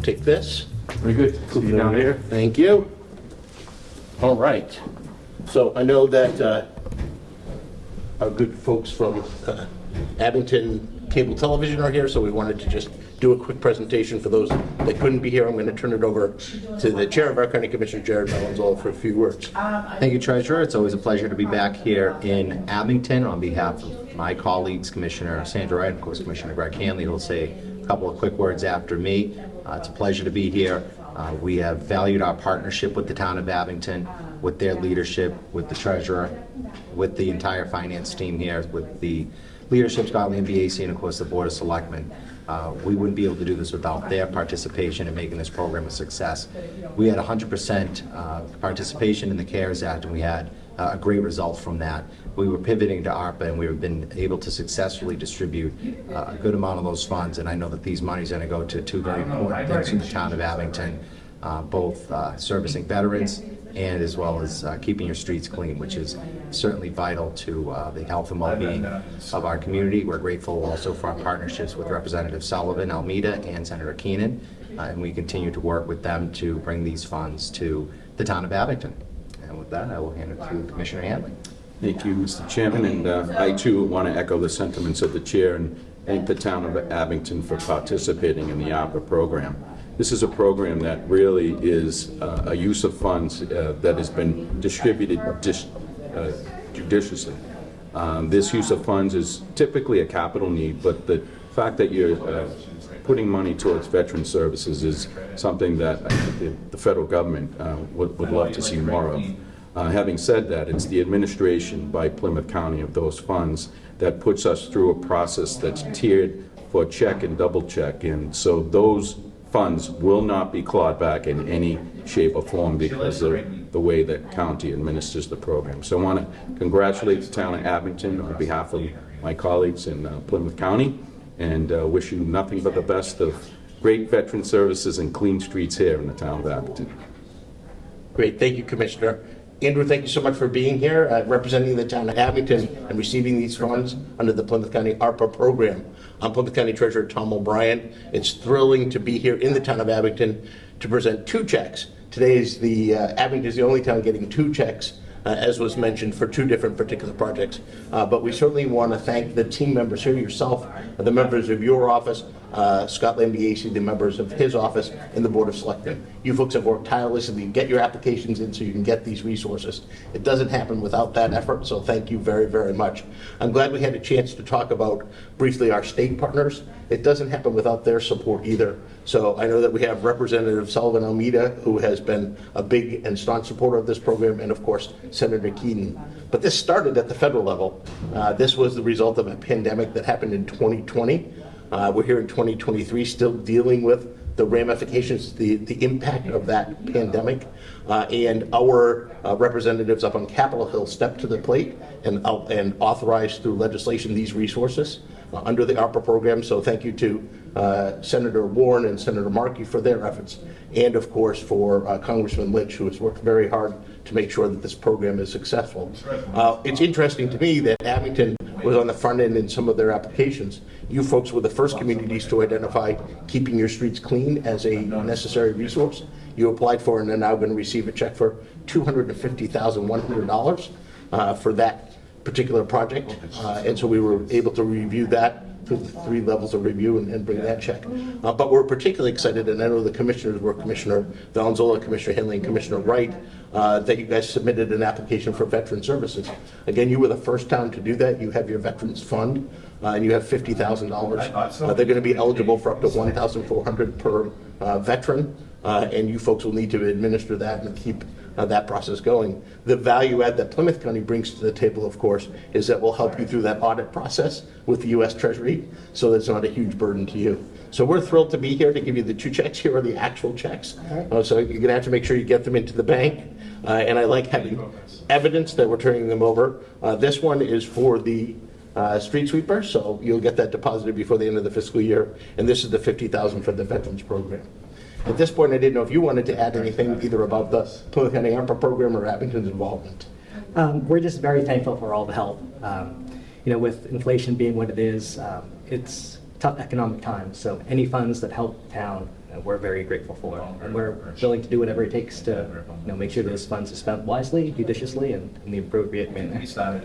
take this. Very good. See you down here. Thank you. All right. So I know that our good folks from Abington Cable Television are here, so we wanted to just do a quick presentation for those that couldn't be here. I'm going to turn it over to the chair of our county commissioner, Jared Valenzuela, for a few words. Thank you, Treasurer. It's always a pleasure to be back here in Abington on behalf of my colleagues, Commissioner Sandra Wright, of course, Commissioner Greg Hanley, who will say a couple of quick words after me. It's a pleasure to be here. We have valued our partnership with the town of Abington, with their leadership, with the treasurer, with the entire finance team here, with the leadership, Scott Lambiase, and of course the Board of Selectmen. We wouldn't be able to do this without their participation in making this program a success. We had 100% participation in the CARES Act, and we had a great result from that. We were pivoting to ARPA, and we've been able to successfully distribute a good amount of those funds, and I know that these monies are going to go to two very important things in the town of Abington, both servicing veterans and as well as keeping your streets clean, which is certainly vital to the health and well-being of our community. We're grateful also for our partnerships with Representative Sullivan, Almeida, and Senator Keenan, and we continue to work with them to bring these funds to the town of Abington. And with that, I will hand it to Commissioner Hanley. Thank you, Mr. Chairman, and I too want to echo the sentiments of the chair and thank the town of Abington for participating in the ARPA program. This is a program that really is a use of funds that has been distributed judiciously. This use of funds is typically a capital need, but the fact that you're putting money towards veteran services is something that I think the federal government would love to see more of. Having said that, it's the administration by Plymouth County of those funds that puts us through a process that's tiered for check and double check, and so those funds will not be clawed back in any shape or form because of the way that county administers the program. So I want to congratulate the town of Abington on behalf of my colleagues in Plymouth County, and wish you nothing but the best of great veteran services and clean streets here in the town of Abington. Great. Thank you, Commissioner. Andrew, thank you so much for being here, representing the town of Abington and receiving these funds under the Plymouth County ARPA program. I'm Plymouth County Treasurer Tom O'Brien. It's thrilling to be here in the town of Abington to present two checks. Today is Abington is the only town getting two checks, as was mentioned, for two different particular projects. But we certainly want to thank the team members here, yourself, the members of your office, Scott Lambiase, the members of his office, and the Board of Selectmen. You folks have worked tirelessly to get your applications in so you can get these resources. It doesn't happen without that effort, so thank you very, very much. I'm glad we had a chance to talk about briefly our state partners. It doesn't happen without their support either. So I know that we have Representative Sullivan Almeida, who has been a big and staunch supporter of this program, and of course, Senator Keenan. But this started at the federal level. This was the result of a pandemic that happened in 2020. We're here in 2023 still dealing with the ramifications, the impact of that pandemic. And our representatives up on Capitol Hill stepped to the plate and authorized through legislation these resources under the ARPA program. So thank you to Senator Warren and Senator Markey for their efforts. And of course for Congressman Lynch, who has worked very hard to make sure that this program is successful. It's interesting to me that Abington was on the front end in some of their applications. You folks were the first communities to identify keeping your streets clean as a necessary resource. You applied for and are now going to receive a check for $250,100 for that particular project. And so we were able to review that through the 3 levels of review and bring that check. But we're particularly excited, and I know the commissioners were Commissioner Valenzuela, Commissioner Henley, and Commissioner Wright, that you guys submitted an application for veteran services. Again, you were the first town to do that. You have your Veterans Fund, and you have $50,000. They're going to be eligible for up to $1,400 per veteran, and you folks will need to administer that and keep that process going. The value add that Plymouth County brings to the table, of course, is that we'll help you through that audit process with the U.S. Treasury, so that it's not a huge burden to you. So we're thrilled to be here to give you the 2 checks. Here are the actual checks. So you're gonna have to make sure you get them into the bank. And I like having evidence that we're turning them over. This one is for the street sweeper, so you'll get that deposited before the end of the fiscal year. And this is the $50,000 for the Veterans Program. At this point, I didn't know if you wanted to add anything either about the Plymouth County ARPA program or Abington's involvement. We're just very thankful for all the help. With inflation being what it is, it's tough economic times. So any funds that help the town, we're very grateful for. And we're willing to do whatever it takes to make sure those funds are spent wisely, judiciously, and in the appropriate manner.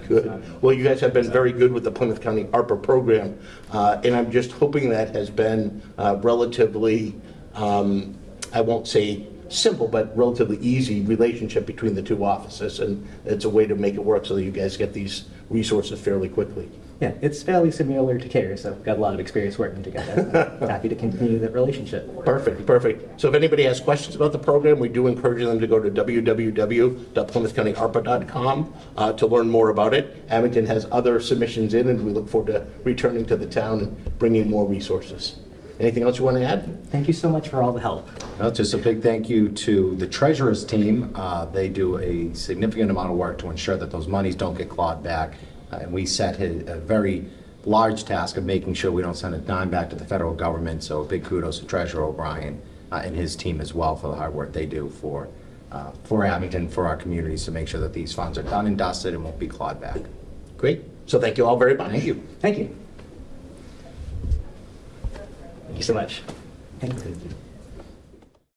Good. Well, you guys have been very good with the Plymouth County ARPA program, and I'm just hoping that has been relatively, I won't say simple, but relatively easy relationship between the two offices, and it's a way to make it work so that you guys get these resources fairly quickly. Yeah, it's fairly similar to CARE, so we've got a lot of experience working together. I'm happy to continue that relationship. Perfect, perfect. So if anybody has questions about the program, we do encourage them to go to www.plymouthcountyarpa.com to learn more about it. Abington has other submissions in, and we look forward to returning to the town and bringing more resources. Anything else you want to add? Thank you so much for all the help. Well, just a big thank you to the treasurer's team. They do a significant amount of work to ensure that those monies don't get clawed back. And we set a very large task of making sure we don't send a dime back to the federal government. So big kudos to Treasurer O'Brien and his team as well for the hard work they do for Abington, for our communities, to make sure that these funds are done and dusted and won't be clawed back. Great. So thank you all very much. Thank you. Thank you. Thank you so much. Thank you.